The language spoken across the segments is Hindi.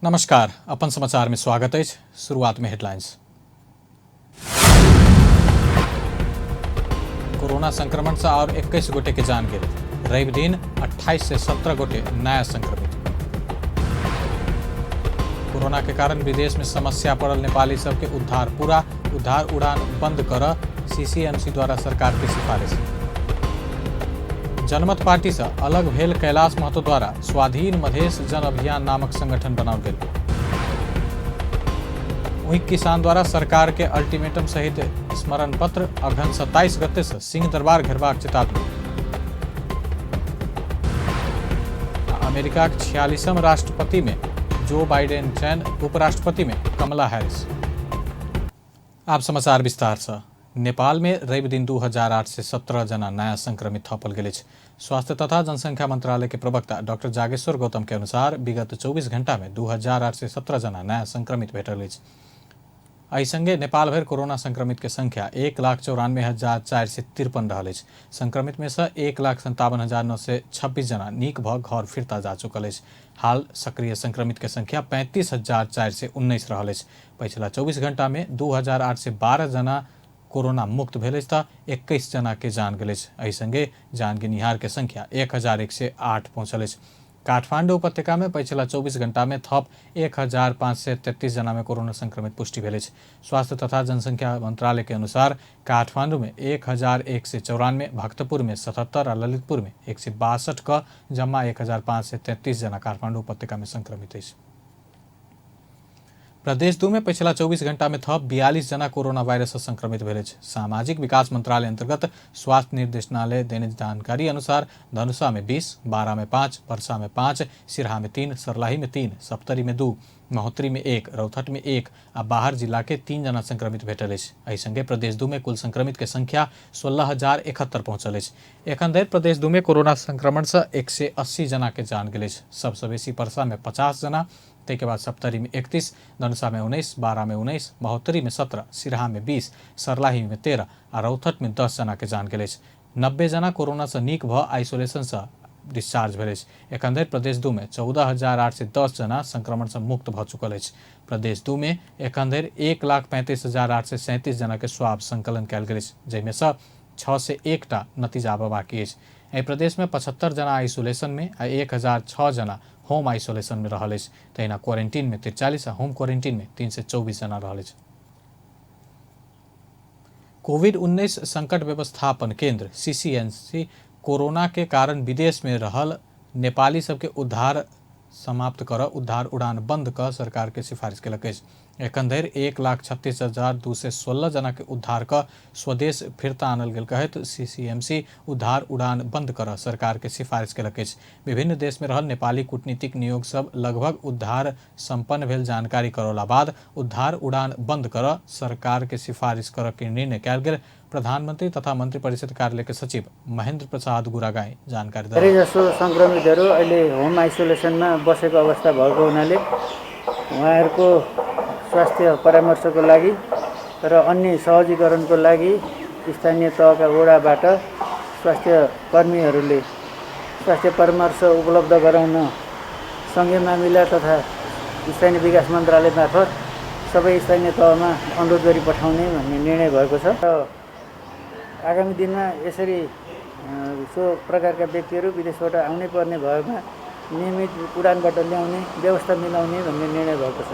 नमस्कार, अपन समाचार में स्वागत है। शुरुआत में हेडलाइंस। कोरोना संक्रमण से और 21 गोटे के जान गेल। रवि दिन 28 से 17 गोटे नया संक्रमित। कोरोना के कारण विदेश में समस्या पड़ल नेपाली सबके उद्धार उड़ान बंद कर सीसीएमसी द्वारा सरकार के सिफारिश। जनमत पार्टी से अलग भेल कैलाश महतो द्वारा स्वाधीन मधेश जन अभियान नामक संगठन बनाओल गेल। वहीं किसान द्वारा सरकार के अल्टीमेटम सहित स्मरण पत्र अगहन 27 गते से सिंह दरबार घेरबाक चेतावनी। अमेरिका के 46वें राष्ट्रपति में जो बाइडेन चयन, उपराष्ट्रपति में कमला हैरिस। आप समाचार विस्तार से। नेपाल में रवि दिन 2008 से 17 जना नया संक्रमित थपल गेल। स्वास्थ्य तथा जनसंख्या मंत्रालय के प्रवक्ता डॉक्टर जागेश्वर गौतम के अनुसार विगत 24 घंटा में 2008 से 17 जना नया संक्रमित भेटल। एहि संगे नेपाल भर कोरोना संक्रमित के संख्या 1,94,453 रहल। संक्रमित में से 1,57,926 जना नीक भ घर फिरता जा चुकल। हाल सक्रिय संक्रमित के संख्या 35,419 रहल। पिछला 24 घंटा में 2008 से 12 जना कोरोना मुक्त भेल त 21 जना के जान गेल। एहि संगे जान गिनिहार के संख्या 1,108 पहुंचल। काठमाडौँ उपत्यका में पिछला 24 घंटा में थप 1,533 जना में कोरोना संक्रमित पुष्टि भेल। स्वास्थ्य तथा जनसंख्या मंत्रालय के अनुसार काठमाडौँ में 1,194, भक्तपुर में 77 और ललितपुर में 162 का जम्मा 1,533 जना काठमाडौँ उपत्यका में संक्रमित है। प्रदेश 2 में पिछला 24 घंटा में थप 42 जना कोरोना वायरस से संक्रमित भेल। सामाजिक विकास मंत्रालय अंतर्गत स्वास्थ्य निर्देशनालय देने जानकारी अनुसार धनुषा में 20, बारा में 5, पर्सा में 5, सिरहा में 3, सर्लाही में 3, सप्तरी में 2, महोत्तरी में 1, रौथट में 1 और बाहर जिला के 3 जना संक्रमित भेटल। एहि संगे प्रदेश 2 में कुल संक्रमित के संख्या 16,071 पहुंचल। एखन धरि प्रदेश 2 में कोरोना संक्रमण से 180 जना के जान गेल। सबसे बेसी पर्सा में 50 जना, के बाद सप्तरी में 31, धनुषा में 19, बारा में 19, महोत्तरी में 17, सिरहा में 20, सर्लाही में 13 और रौथट में 10 जना के जान गेल। 90 जना कोरोना से नीक भ आइसोलेशन से डिस्चार्ज भेल। एखन धरि प्रदेश 2 में 14,810 जना संक्रमण से मुक्त भ चुकल है। प्रदेश 2 में एखन धरि 1,35,837 जना के स्वाब संकलन कयल गेल, जाहिमे से 6 से 1टा नतीजा बाकी है। एहि प्रदेश में 75 जना आइसोलेशन में आ 1,006 जना होम आइसोलेशन में रहल। तहिना क्वारंटीन में 43 आ होम क्वारंटीन में 324 जना रहल। कोविड-19 संकट व्यवस्थापन केंद्र सीसीएमसी कोरोना के कारण विदेश में रहल नेपाली सबके उद्धार उड़ान बंद कर सरकार के सिफारिश केलक। एखन धरि 1,36,216 जना के उद्धार कर स्वदेश फिरता आनल गेल कहत सीसीएमसी उद्धार उड़ान बंद कर सरकार के सिफारिश केलक। विभिन्न देश में रहल नेपाली कूटनीतिक नियोग सब लगभग उद्धार संपन्न भेल जानकारी करौला बाद उद्धार उड़ान बंद कर सरकार के सिफारिश कर के निर्णय कयल गेल। प्रधानमंत्री तथा मंत्री परिषद कार्यालय के सचिव महेन्द्र प्रसाद गुरागाई जानकारी धेरै जसो संक्रमितहरू अहिले होम आइसोलेसनमा बसेको अवस्था भएको हुनाले उहाँहरूको स्वास्थ्य परामर्शको लागि र अन्य सहजीकरणको लागि स्थानीय तहका वडाबाट स्वास्थ्य कर्मीहरूले स्वास्थ्य परामर्श उपलब्ध गराउन सङ्घीय मामिला तथा स्थानीय विकास मन्त्रालय मार्फत सबै स्थानीय तहमा अनुरोध गरी पठाउने भन्ने निर्णय भएको छ र आगामी दिनमा यसरी सो प्रकारका व्यक्तिहरू विदेशबाट आउनै पर्ने भएमा नियमित उडानबाट ल्याउने व्यवस्था मिलाउने भन्ने निर्णय भएको छ।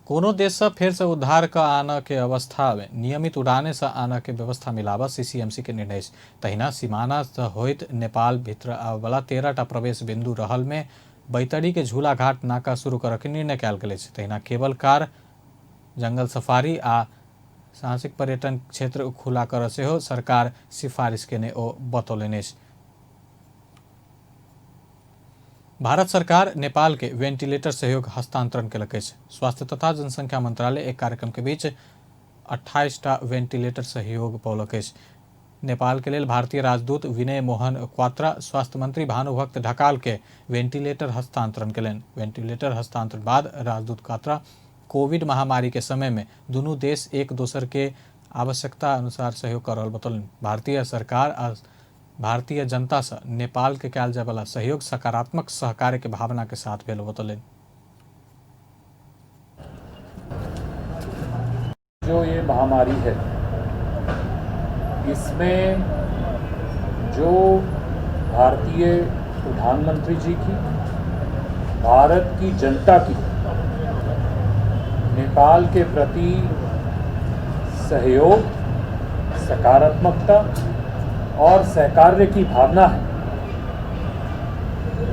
कोनो देश से फिर से उद्धार का आना के अवस्था में नियमित उड़ाने से आना के व्यवस्था मिलावा सीसीएमसी के निर्णय। तहिना सीमाना से होइत नेपाल भीतर आवाला 13टा प्रवेश बिंदु रहल में बैतडी के झूला घाट नाका शुरू कर के निर्णय कयल गेल। तहिना केबल कार, जंगल सफारी आ साहसिक पर्यटन क्षेत्र खुला कर सेहो सरकार सिफारिश केने ओ बतौलनि। भारत सरकार नेपाल के वेंटिलेटर सहयोग हस्तांतरण केलक। स्वास्थ्य तथा जनसंख्या मंत्रालय एक कार्यक्रम के बीच 28टा वेंटिलेटर सहयोग पौलक। नेपाल के लिए भारतीय राजदूत विनय मोहन क्वात्रा स्वास्थ्य मंत्री भानुभक्त ढकाल के वेंटिलेटर हस्तांतरण केलनि। वेंटिलेटर हस्तांतरण बाद राजदूत क्वात्रा कोविड महामारी के समय में दोनों देश एक दूसर के आवश्यकता अनुसार सहयोग कर रहल बतौलन। भारतीय सरकार भारतीय जनता से नेपाल के कयल जाय वाला सहयोग सकारात्मक सहकार्य के भावना के साथ भेल बतौलन। जो ये महामारी है इसमें जो भारतीय प्रधानमंत्री जी की, भारत की जनता की नेपाल के प्रति सहयोग, सकारात्मकता और सहकार्य की भावना है,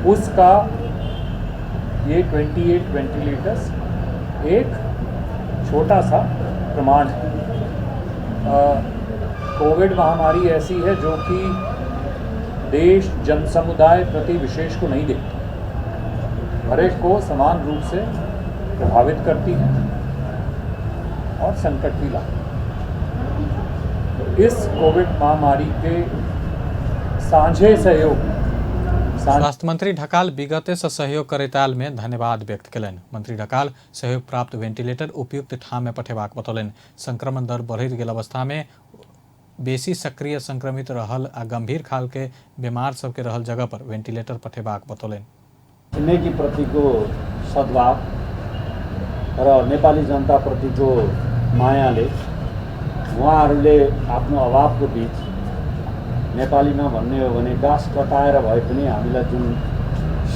उसका ये 28 वेंटिलेटर्स एक छोटा सा प्रमाण है। कोविड महामारी ऐसी है जो कि देश जन समुदाय प्रति विशेष को नहीं देखती, हर एक को समान रूप से प्रभावित करती है और संकट भी लाती है। इस कोविड महामारी के साझे सहयोग स्वास्थ्य मंत्री ढकाल विगते से सहयोग करैताल में धन्यवाद व्यक्त कयलनि। मंत्री ढकाल सहयोग प्राप्त वेंटिलेटर उपयुक्त ठाम में पठेबाक बतौलनि। संक्रमण दर बढ़ैत गेल अवस्था में बेसी सक्रिय संक्रमित रहल आ गंभीर खाल के बीमार सबके रहल जगह पर वेंटिलेटर पठेबाक बतौलनि। छिमेकी प्रतिको सद्भाव र नेपाली जनता प्रतिको मायाले उहाँहरूले आफ्नो अभावको बीच नेपालीमा भन्ने हो भने गाँस कटाएर भए पनि हामीलाई जुन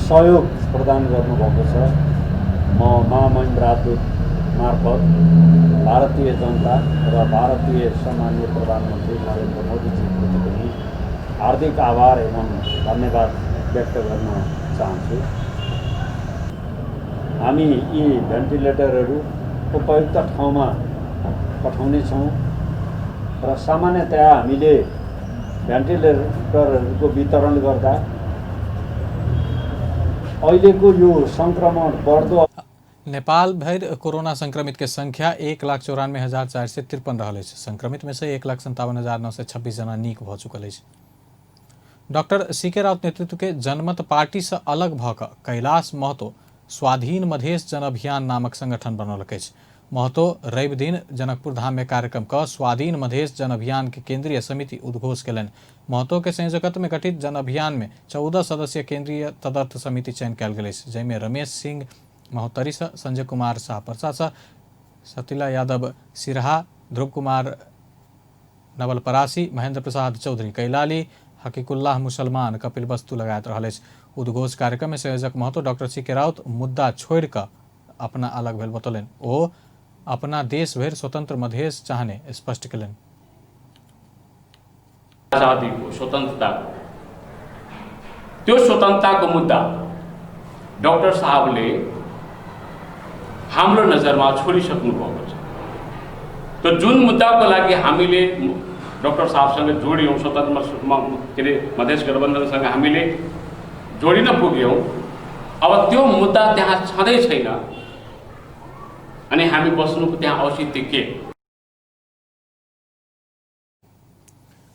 सहयोग प्रदान गर्नुभएको छ, म महामहिम राजदूत मार्फत भारतीय जनता र भारतीय सम्माननीय प्रधानमन्त्री नरेन्द्र मोदीजीप्रति पनि हार्दिक आभार एवं धन्यवाद व्यक्त गर्न चाहन्छु। हामी यी भेन्टिलेटरहरू उपयुक्त ठाउँमा पठाउनेछौँ र सामान्यतया हामीले भेन्टिलेटरहरूको वितरण गर्दा अहिलेको यो संक्रमण बढ्दो नेपाल भर कोरोना संक्रमित के संख्या 1,94,453 रहल अछि। संक्रमित में से 1,57,926 जना नीक भ चुकल अछि। डॉक्टर सीके राउत नेतृत्व के जनमत पार्टी से अलग भ क कैलाश महतो स्वाधीन मधेश जन अभियान नामक संगठन बनौलक अछि। महतो रवि दिन जनकपुर धाम में कार्यक्रम क स्वाधीन मधेश जन अभियान के केंद्रीय समिति उद्घोष कयलनि। महतो के संयोजकत्व में गठित जन अभियान में 14 सदस्यीय केंद्रीय तदर्थ समिति चयन कयल गेल अछि, जैमे रमेश सिंह महोत्तरी से, संजय कुमार शाह परसा से, सतीला यादव सिरहा, ध्रुव कुमार नवलपरासी, महेंद्र प्रसाद चौधरी कैलाली, हकीकुल्लाह मुसलमान, कपिल वस्तु लगायत रहल अछि। उद्घोष कार्यक्रम में संयोजक महतो डॉक्टर सीके राउत मुद्दा छोड़ कर अपना अलग भेल बतौलनि। ओ अपना देश भर स्वतंत्र मधेश चाहने स्पष्ट कयलनि। आजादी को, स्वतंत्रता त्यो स्वतंत्रता को मुद्दा डॉक्टर साहब ने हाम्रो नजरमा छोडिसक्नु भएको छ। तो जुन मुद्दा को लागि हामीले डॉक्टर साहबसँग जोड्यौं, स्वतन्त्र मधेस गठबन्धनसँग हामीले जोडिन पुग्यौं, अब त्यो मुद्दा त्यहाँ छँदै छैन अनि हामी बस्नुको त्यहाँ औचित्य के?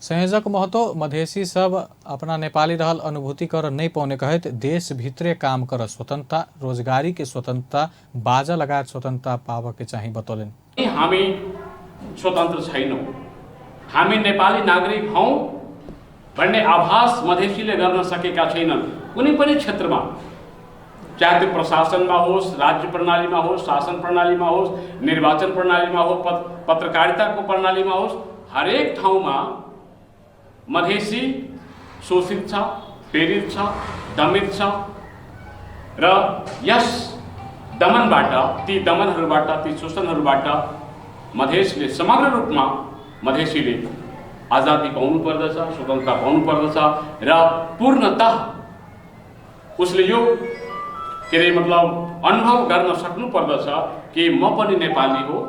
संयोजक महतो मधेसी सब अपना नेपाली रहल अनुभूति कर नहीं पौने कहत देश भीतरे काम कर स्वतंत्रता, रोजगारी के स्वतंत्रता, बाजा लगायत स्वतंत्रता पाव के चाहिए बतौलनि। हामी स्वतन्त्र छैनौं, हामी नेपाली नागरिक हौं भन्ने आभास मधेसीले गर्न सकेका छैनन्। कुनै पनि क्षेत्रमा, चाहे त्यो प्रशासनमा होस्, राज्य प्रणालीमा होस्, शासन प्रणालीमा होस्, निर्वाचन प्रणालीमा हो, पत्रकारिताको प्रणालीमा होस्, हरेक ठाउँमा मधेसी शोषित छ, पीडित छ, दमित छ र यस दमनबाट, ती दमनहरूबाट, ती शोषणहरूबाट मधेसले समग्र रूपमा मधेसीले आजादी पाउनु पर्दछ, स्वतन्त्रता पाउनु पर्दछ र पूर्णतः उसले यो के मतलब अनुभव गर्न सक्नु पर्दछ कि म पनि नेपाली हो।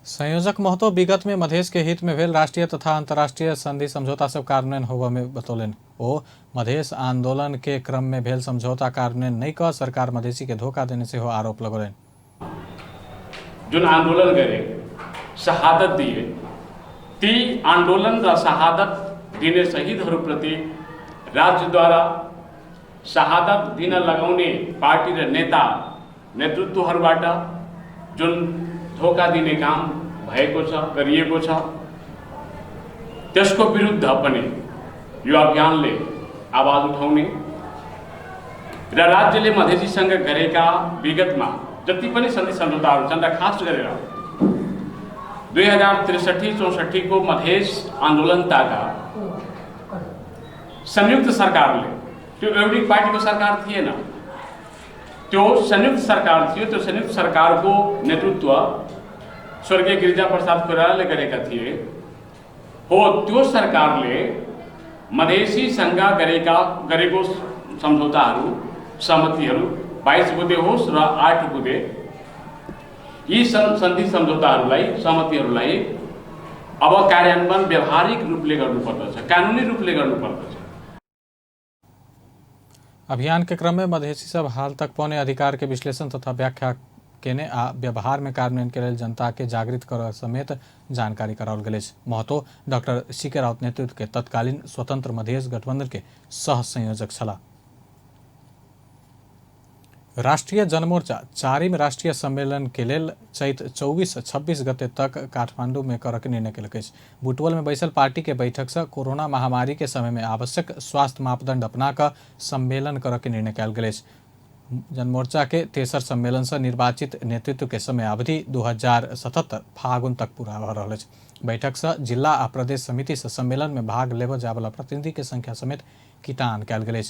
संयोजक महतो विगत में मधेश के हित में भेल राष्ट्रीय तथा अंतर्राष्ट्रीय संधि समझौता सब कार्यान्वयन होबे में बतौलनि। ओ मधेश आंदोलन के क्रम में भेल समझौता कार्यान्वयन नहीं कर सरकार मधेसी के धोखा देने से हो आरोप लगौलनि। जुन आंदोलन गरे, शहादत दिए, ती आंदोलन र शहादत दिने शहीदहरूप्रति राज्यद्वारा शहादत दिन लगाउने पार्टी र नेता नेतृत्वहरूबाट जुन धोका दिने काम भएको छ, गरिएको छ त्यसको विरुद्ध पनि यो अभियानले आवाज उठाउने र राज्यले मधेसीसँग गरेका विगतमा जति पनि सन्धि सम्झौताहरू छन् र खास गरेर 2063-64 को मधेस आन्दोलनताका संयुक्त सरकारले, त्यो एउटै पार्टीको सरकार थिएन, त्यो संयुक्त सरकार थियो। त्यो संयुक्त सरकारको नेतृत्व स्वर्गीय गिरिजा प्रसाद कोइरालाले गरेका थिए। हो त्यो सरकारले मधेसीसँग गरेको सम्झौताहरू, सहमतिहरू 22 बुँदे होस् र 8 बुँदे, यी सन्धि सम्झौताहरूलाई, सहमतिहरूलाई अब कार्यान्वयन व्यावहारिक रूपले गर्नुपर्दछ, कानुनी रूपले गर्नुपर्दछ। अभियान के क्रम में मधेसी सब हाल तक पौने अधिकार के विश्लेषण तथा व्याख्या केने आ व्यवहार में कार्यान्वयन के लिए जनता के जागृत कर समेत जानकारी कराओल गए। महतो डॉक्टर सीके राउत नेतृत्व के तत्कालीन स्वतंत्र मधेश गठबंधन के सह संयोजक छला। राष्ट्रीय जनमोर्चा 4वीं राष्ट्रीय सम्मेलन के लेल चैत 24-26 गते तक काठमांडू में करके निर्णय केलक। बुटवल में बैसल पार्टी के बैठक से कोरोना महामारी के समय में आवश्यक स्वास्थ्य मापदंड अपनाकर सम्मेलन करके निर्णय कल गए। जनमोर्चा के तेसर सम्मेलन से निर्वाचित नेतृत्व के समय अवधि 2077 फागुन तक पूरा हो रहा है। बैठक से जिला आ प्रदेश समिति से सम्मेलन में भाग लेव जावला प्रतिनिधि के संख्या समेत किटान कल गए।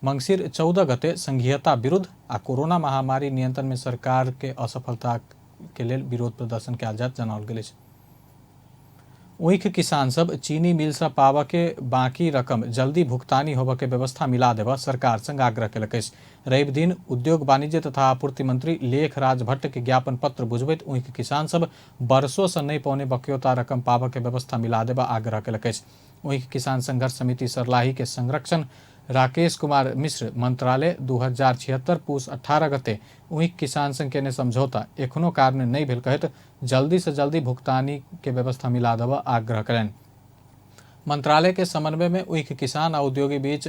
मंगसिर 14 गते संघीयता विरुद्ध आ कोरोना महामारी नियंत्रण में सरकार के असफलता के लिए विरोध प्रदर्शन कल जात जनाओल गए। ऊख किसान सब चीनी मिल से पाव के बाकी रकम जल्दी भुगतानी होब के व्यवस्था मिला देव सरकार संग आग्रह कलक। रवि दिन उद्योग वाणिज्य तथा आपूर्ति मंत्री लेखराज भट्ट के ज्ञापन पत्र बुझबैत ऊख किसान सब बरसों से नहीं पौने बक्योता रकम पाव के व्यवस्था मिला देव आग्रह कलक। ऊख किसान संघर्ष समिति सरलाही के संरक्षण राकेश कुमार मिश्र मंत्रालय 2076 पूस 18 गते ऊख किसान संघ के समझौता एखनो कारण नहीं भेल कहत जल्दी से जल्दी भुगतानी के व्यवस्था मिला देव आग्रह करें। मंत्रालय के समन्वय में ऊख किसान और उद्योगी बीच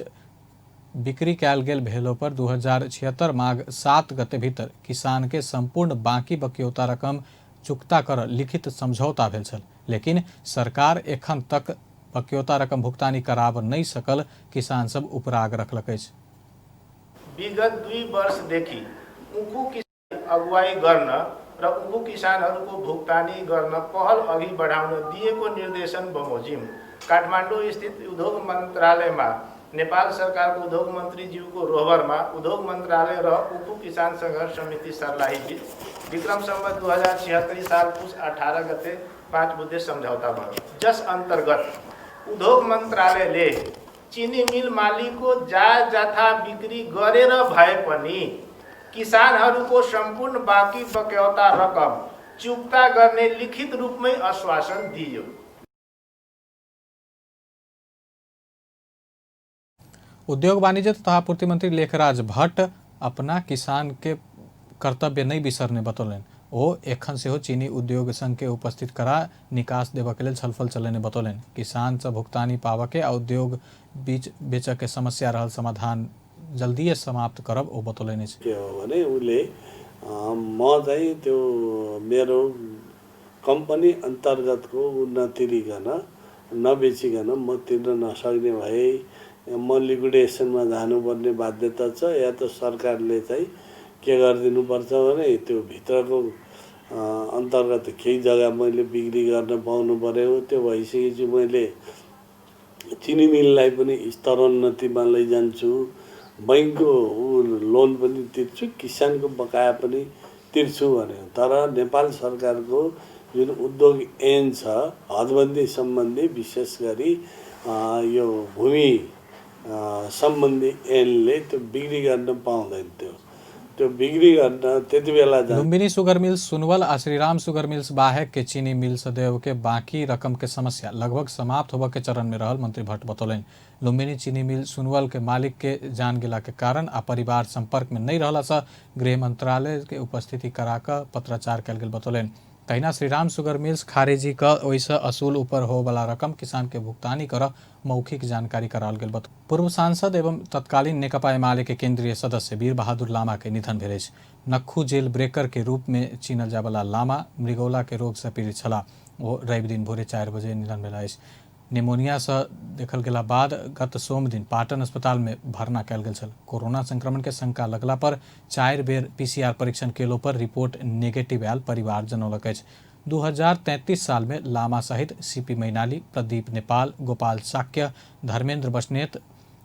बिक्री कैल गेल भेलो पर 2076 माघ 7 गते भीतर किसान के संपूर्ण बाकी बकियोता रकम चुकता कर लिखित समझौता भेल छल, लेकिन सरकार एखन तक बकियोता रकम भुगतानी कराब नहीं सकल किसान सब उपराग रखलक। विगत 2 वर्षदेखि उखु किसान अगुवाई गर्न र उखु किसानहरूको भुक्तानी गर्न पहल अघि बढाउन दिएको निर्देशन बमोजिम काठमाडौँ स्थित उद्योग मन्त्रालयमा नेपाल सरकारको उद्योग मन्त्रीज्यूको रोहबरमा उद्योग मन्त्रालय र उखु किसान संघर्ष समिति सर्लाही बीच विक्रम सम्वत 2076 साल पुस 18 गते 5 बुँदे सम्झौता भयो, जस अन्तर्गत उद्योग मन्त्रालयले चीनी मिल मालिकको जायज जथा बिक्री गरेर भए पनि किसानहरूको सम्पूर्ण बाँकी बक्यौता रकम चुक्ता गर्ने लिखित रूपमै आश्वासन दियो। उद्योग वाणिज्य तथा आपूर्ति मंत्री लेखराज भट्ट अपना किसान के कर्तव्य नहीं बिसरने बतौलन। ओ एखन से हो चीनी उद्योग संघ के उपस्थित करा निकास देव के लिए छलफल चलने बतौलन। किसान से भुगतानी पाव के उद्योग बीच बेचक के समस्या रहल समाधान जल्दी समाप्त करब ओ बतौलन। म चाहिँ त्यो मेरो कम्पनी अन्तर्गत को नतिरिकन नबेचिकन म तिर्न नसक्ने भए म लिक्विडेसनमा जानुपर्ने बाध्यता छ, या त सरकारले चाहिँ के गरिदिनु पर्छ भने त्यो भित्रको अन्तर्गत केही जग्गा मैले बिक्री गर्न पाउनु पर्यो। त्यो भइसकेपछि मैले चीनी मिललाई पनि स्तरोन्नतिमा लैजान्छु, बैंकको लोन पनि तिर्छु, किसानको बकाया पनि तिर्छु भन्यो। तर नेपाल सरकारको जुन उद्योग ऐन छ हदबन्दी सम्बन्धी, विशेष गरी यो भूमि सम्बन्धी ऐनले त्यो बिक्री गर्न पाउँदैन। त्यो बिक्री गर्न त्यति बेला लुम्बिनी सुगर मिल्स सुनवल आ श्रीराम सुगर मिल्स बाहेक के चीनी मिल सदैव के बाकी रकम के समस्या लगभग समाप्त होबे के चरण में रहल मंत्री भट्ट बतौलन। लुम्बिनी चीनी मिल सुनवल के मालिक के जान गेला के कारण आ परिवार संपर्क में नहीं रहला से गृह मंत्रालय के उपस्थिति कराकर पत्राचार कल गेल बतौलन। तहिना श्रीराम सुगर मिल्स खारेजी का वैसे असूल ऊपर हो वाला रकम किसान के भुगतानी कर मौखिक जानकारी कराल गेल। पूर्व सांसद एवं तत्कालीन नेकपा एमाले के केंद्रीय सदस्य वीर बहादुर लामा के निधन भेल। नक्खू जेल ब्रेकर के रूप में चिनल जाय वाला लामा मृगौला के रोग से पीड़ित छला। वो रवि दिन भोरे 4 बजे निधन भेल। निमोनिया से देखल गेला बाद गत सोम दिन पाटन अस्पताल में भर्ना कयल गेल छल। कोरोना संक्रमण के शंका लगला पर 4 बेर PCR परीक्षण केलो पर रिपोर्ट नेगेटिव आयल परिवार जनौलक अछि। 2033 साल में लामा सहित CP मैनाली, प्रदीप नेपाल, गोपाल शाक्य, धर्मेंद्र बस्नेत,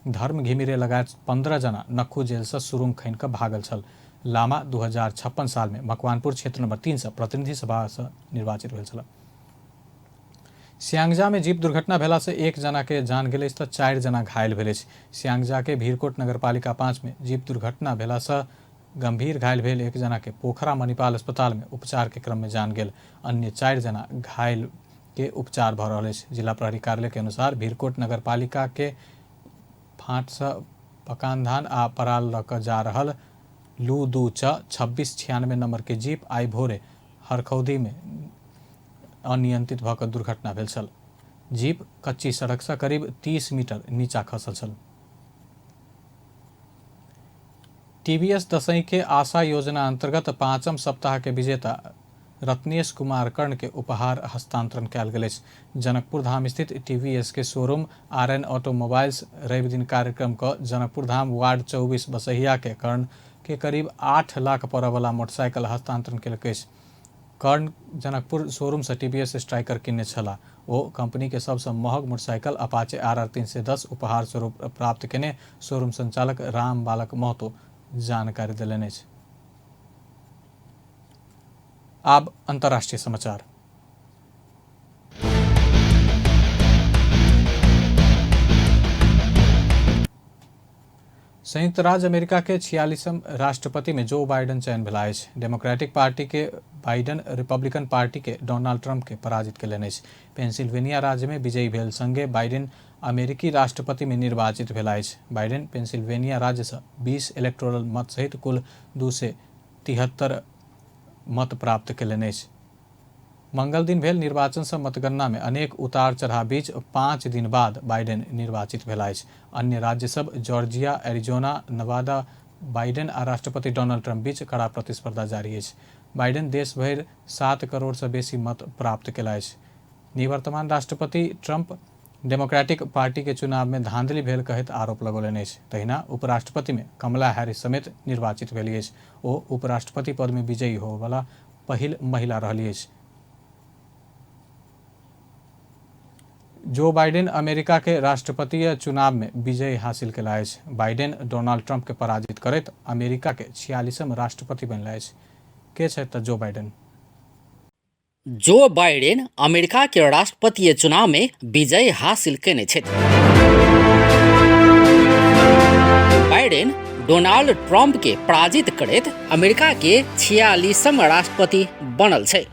धर्म घिमिरे लगायत 15 जना नक्खू जेल से सुरुंग खैन के भागल छल। लामा 2056 साल में मकवानपुर क्षेत्र नंबर 3 से प्रतिनिधि सभा से निर्वाचित भेल छल। सियांगजा में जीप दुर्घटना भेला से 1 जना के जान गेल तऽ 4 जना घायल भेल अछि। सियांगजा के भीरकोट नगरपालिका 5 में जीप दुर्घटना भेला से गंभीर घायल भेल 1 जना के पोखरा मणिपाल अस्पताल में उपचार के क्रम में जान गेल। अन्य 4 जना घायल के उपचार भ रहल अछि। जिला प्रहरी कार्यालय के अनुसार भीरकोट नगरपालिका के फाँट से पकान धान आ पराल ल क जा रहल लू 2 2696 नंबर के जीप आई भोरे हरखौदी में अनियंत्रित भ क दुर्घटना भेल छल। जीप कच्ची सड़क से करीब 30 मीटर नीचा खसल छल। TVS दशई के आशा योजना अंतर्गत 5म सप्ताह के विजेता रत्नेश कुमार कर्ण के उपहार हस्तांतरण कयल गेल अछि। जनकपुर धाम स्थित TVS के शोरूम RN ऑटोमोबाइल्स रवि दिन कार्यक्रम क जनकपुर धाम वार्ड 24 बसहिया के कर्ण के करीब 8 लाख पड़य वाला मोटरसाइकिल हस्तांतरण केलक अछि। कर्ण जनकपुर शोरूम से TVS स्ट्राइकर किनने छला। ओ कंपनी के सबसे महग मोटरसाइकिल अपाचे RR 310 उपहार स्वरूप प्राप्त केने शोरूम संचालक राम बालक महतो जानकारी देलनि अछि। अब अंतर्राष्ट्रीय समाचार। संयुक्त राज्य अमेरिका के 46वें राष्ट्रपति में जो बाइडन चयन भेला अछि। डेमोक्रेटिक पार्टी के बाइडन रिपब्लिकन पार्टी के डोनाल्ड ट्रंप के पराजित केलनि अछि। पेंसिल्वेनिया राज्य में विजयी भेल संगे बाइडन अमेरिकी राष्ट्रपति में निर्वाचित भेला अछि। बाइडन पेंसिल्वेनिया राज्य से 20 इलेक्टोरल मत सहित कुल 273 मत प्राप्त केलनि अछि। मंगल दिन भेल निर्वाचन से मतगणना में अनेक उतार चढ़ाव बीच 5 दिन बाद बाइडेन निर्वाचित भेला अछि। अन्य राज्य सब जॉर्जिया, एरिजोना, नवादा बाइडेन आ राष्ट्रपति डोनाल्ड ट्रंप बीच कड़ा प्रतिस्पर्धा जारी अछि। बाइडेन देश भरि 7 करोड़ से बेसी मत प्राप्त केला अछि। निवर्तमान राष्ट्रपति ट्रंप डेमोक्रेटिक पार्टी के चुनाव में धांधली भेल कहैत आरोप लगौलनि अछि। तहिना उपराष्ट्रपति में कमला हैरिस समेत निर्वाचित भेली अछि। ओ उपराष्ट्रपति पद में विजयी होबला पहिल महिला रहली अछि। जो बाइडेन अमेरिका के राष्ट्रपतीय चुनाव में विजय हासिल केला अछि। बाइडेन डोनाल्ड ट्रंप के पराजित करैत अमेरिका के 46वें राष्ट्रपति बनला अछि। के छथि तऽ Joe Biden? Joe Biden America के राष्ट्रपतीय चुनाव में विजय हासिल केने छथि। बाइडेन डोनाल्ड ट्रंप के पराजित करैत अमेरिका के 46वें राष्ट्रपति बनल छै।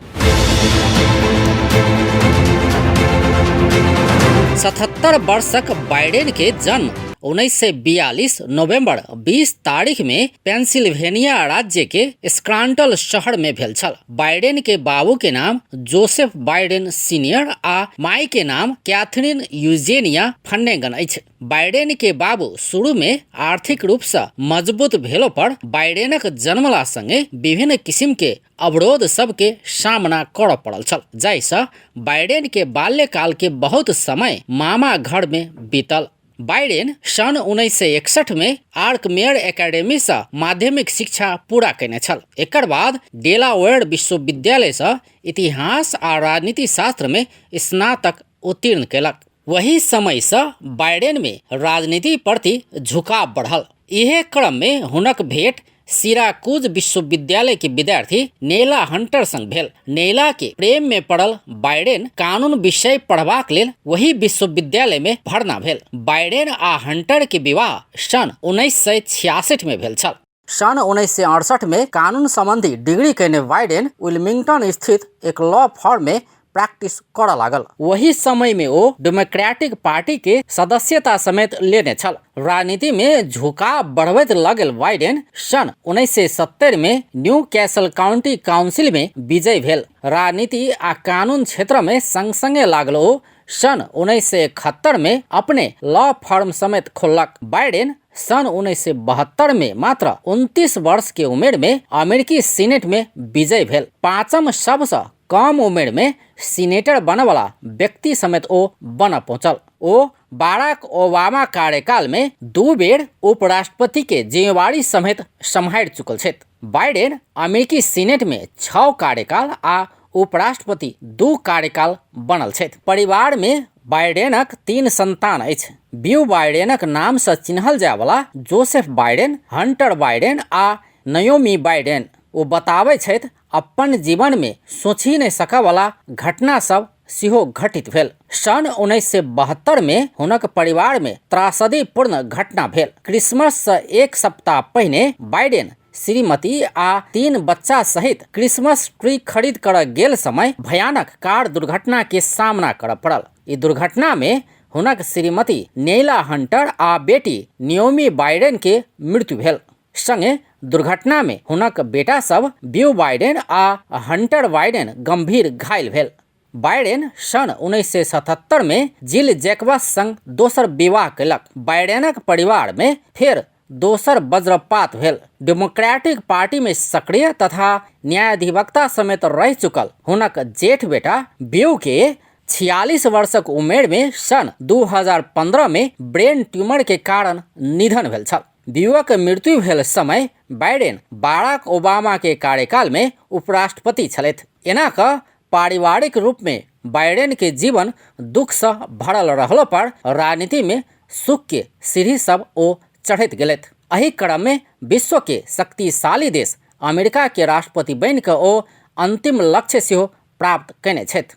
77 वर्षक बाइडेन के जन्म 1942 नवंबर 20 तारीख में पेंसिल्वेनिया राज्य के स्क्रैंटन शहर में भेल छल। बाइडेन के बाबू के नाम जोसेफ बाइडेन सीनियर आ माई के नाम कैथरीन यूजेनिया फन्नेगन अछि। बाइडेन के बाबू शुरू में आर्थिक रूप से मजबूत भेलो पर बाइडेनक जन्मला संगे विभिन्न किस्म के अवरोध सब के सामना करऽ पड़ल छल, जाहिसँ बाइडेन के बाल्यकाल के बहुत समय मामा घर में बीतल। बाइडेन सन 1961 में आर्कमेयर एकेडमी से माध्यमिक शिक्षा पूरा केने छल। एकर बाद डेलावेयर विश्वविद्यालय से इतिहास आ राजनीति शास्त्र में स्नातक उत्तीर्ण केलक। वही समय से बाइडेन में राजनीति प्रति झुकाव बढ़ल। इहे क्रम में हुनक भेंट सिराकूज विश्वविद्यालय के विद्यार्थी नेला हंटर संग भेल। नेला के प्रेम में पड़ल बाइडेन कानून विषय पढ़बाक लेल वही विश्वविद्यालय में भर्ना भेल। बाइडेन आ हंटर के विवाह सन 1966 में भेल छल। सन 1968 में कानून संबंधी डिग्री केने बाइडेन विल्मिंगटन स्थित एक लॉ फर्म में प्रैक्टिस करऽ लागल। वही समय में वो डेमोक्रेटिक पार्टी के सदस्यता समेत लेने छल। राजनीति में झुकाव बढ़बैत लगल बाइडेन सन 1970 में न्यू कैसल काउंटी काउंसिल में विजय भेल। राजनीति आ कानून क्षेत्र में संग संगे लागल ओ सन 1971 में अपने लॉ फर्म समेत खोलक। बाइडेन सन 1972 में मात्र 29 वर्ष के उम्र में अमेरिकी सीनेट में विजय भेल। 5म सबसे कम उमेर में सीनेटर बने वाला व्यक्ति समेत ओ बन पहुंचल। ओ बाराक ओबामा कार्यकाल में 2 बेर उपराष्ट्रपति के जिम्मेवारी समेत सम्हारि चुकल छथि। बाइडेन अमेरिकी सीनेट में 6 कार्यकाल आ उपराष्ट्रपति 2 कार्यकाल बनल छथि। परिवार में बाइडेनक 3 संतान अछि। बियो बाइडेनक नाम से चिन्हल जाय वाला जोसेफ बाइडेन, हंटर बाइडेन आ नयोमी बाइडेन ओ बताबै छथि अपन जीवन में सोचि नहि सकय वाला घटना सब सेहो घटित भेल। सन 1972 में हुनक परिवार में त्रासदीपूर्ण घटना भेल। क्रिसमस से 1 सप्ताह पहिने बाइडेन श्रीमती आ 3 बच्चा सहित क्रिसमस ट्री खरीद कर गेल समय भयानक कार दुर्घटना के सामना कर पड़ल। ई दुर्घटना में हुनक श्रीमती नेला हंटर आ बेटी नियोमी बाइडेन के मृत्यु भेल। संगे दुर्घटना में हुनक बेटा सब बियो बाइडेन आ हंटर बाइडेन गंभीर घायल भेल। बाइडेन सन 1977 में जिल जैकबस संग दोसर विवाह कयलक। बाइडेनक परिवार में फेर दोसर वज्रपात भेल। डेमोक्रेटिक पार्टी में सक्रिय तथा न्यायाधिवक्ता समेत रह चुकल हुनक जेठ बेटा बियो के 46 वर्षक उमेर में सन 2015 में ब्रेन ट्यूमर के कारण निधन भेल छल। बियो के मृत्यु भेल समय बाइडेन बाराक ओबामा के कार्यकाल में उपराष्ट्रपति छलथि। एना क पारिवारिक रूप में बाइडेन के जीवन दुख से भरल रहलो पर राजनीति में सुख के सीढ़ी सब ओ चढ़ैत गेलथि। एही क्रम में विश्व के शक्तिशाली देश अमेरिका के राष्ट्रपति बनि कऽ ओ अंतिम लक्ष्य सेहो प्राप्त कयने छथि।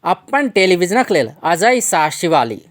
अपन टेलीविजनक लेल अजय शाह शिवाली।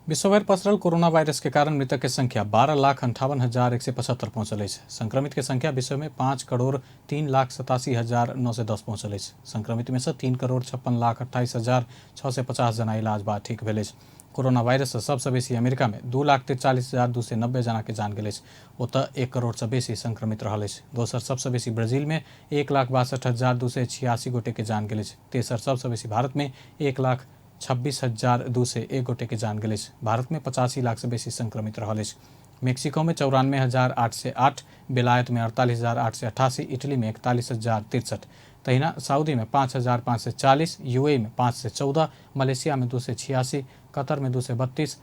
विश्वभर पसरल कोरोना वायरस के कारण मृतक के संख्या 12,58,175 पहुंचल अछि। संक्रमित के संख्या विश्व में 5,03,87,910 पहुंचल अछि। संक्रमित में से 3,56,28,650 जना इलाज बाद ठीक भेल अछि। कोरोना वायरस से सबसे बेसी अमेरिका में 2,43,290 जना के जान गेल अछि। ओतऽ 1 करोड़ से बेसी संक्रमित रहल अछि। दोसर सबसे बेसी ब्राजील में 1,62,286 गोटे के जान गेल अछि। तेसर सबसे बेसी भारत में 1,26,201 गोटे के जान गेल अछि। भारत में 85 लाख से बेसी संक्रमित रहल अछि। मेक्सिको में 94,808, बेलायत में 48,888, इटली में 41,063, तहिना सऊदी में 5,540, यूएई में 514, मलेशिया में 286, कतर में 232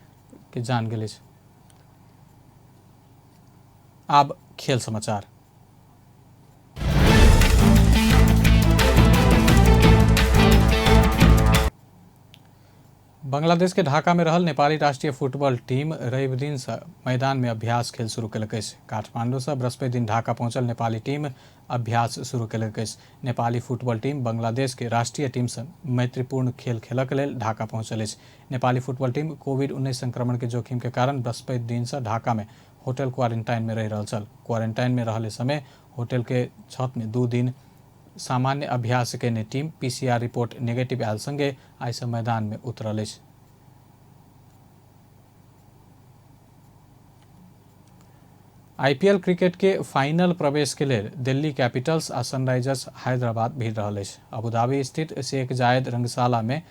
के जान गेल अछि। आब खेल समाचार। बांग्लादेश के ढाका में रहल नेपाली राष्ट्रीय फुटबॉल टीम रवि दिन से मैदान में अभ्यास खेल शुरू कयलक अछि। काठमांडू से बृहस्पति दिन ढाका पहुंचल नेपाली टीम अभ्यास शुरू कयलक अछि। नेपाली फुटबॉल टीम बांग्लादेश के राष्ट्रीय टीम से मैत्रीपूर्ण खेल खेलक लेल ढाका पहुंचल अछि। नेपाली फुटबॉल टीम कोविड-19 संक्रमण के जोखिम के कारण बृहस्पति दिन से ढाका में होटल क्वारंटाइन में रह रहल छल। क्वारंटाइन में रहले समय होटल के छत में 2 दिन सामान्य अभ्यास केने team PCR report negative oil संगे आइ से मैदान में उतरल अछि। IPL क्रिकेट के फाइनल प्रवेश के लेल दिल्ली कैपिटल्स आ सनराइजर्स हैदराबाद भिड़ रहल अछि। अबुधाबी स्थित शेख जायद रंगशाला में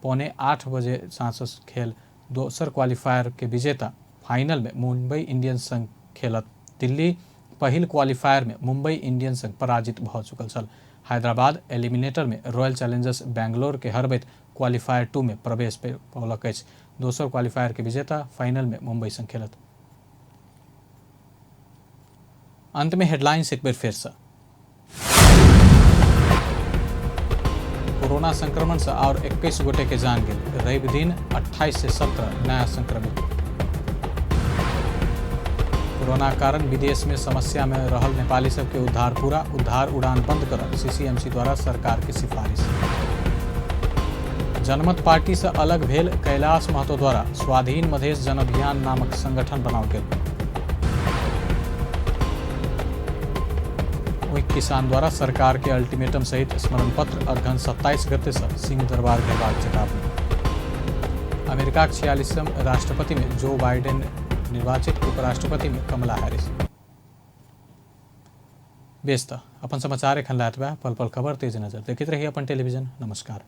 7:45 बजे सांझ खेल दोसर क्वालिफायर के विजेता फाइनल में मुंबई इंडियंस संग खेलत। दिल्ली पहिल क्वालिफायर में मुंबई इंडियंस संग पराजित भ चुकल छल। हैदराबाद एलिमिनेटर में रॉयल चैलेंजर्स बैंगलोर के हरबैत क्वालिफायर 2 में प्रवेश पौलक अछि। दोसर क्वालिफायर के विजेता फाइनल में मुंबई संग खेलत। अंत में हेडलाइंस एक बार फिर से। कोरोना संक्रमण से और 21 गोटे के जान गेल। रवि दिन 28 से 17 नया संक्रमित। कोरोना कारण विदेश में समस्या में रहल नेपाली सब के उद्धार पूरा। उद्धार उड़ान बंद करल CCMC द्वारा सरकार के सिफारिश। जनमत पार्टी से अलग भेल कैलाश महतो द्वारा स्वाधीन मधेश जन अभियान नामक संगठन बनाओल गेल। किसान द्वारा सरकार के अल्टीमेटम सहित स्मरण पत्र अगहन 27 गते से सिंह दरबार के बाद चेतावनी। अमेरिका के 46वें राष्ट्रपति में जो बाइडेन निर्वाचित, उपराष्ट्रपति में कमला हैरिस। बेस्ता अपन समाचार एखन लायत बा। पल पल खबर तेज नजर देखते रहिए अपन टेलीविजन। नमस्कार।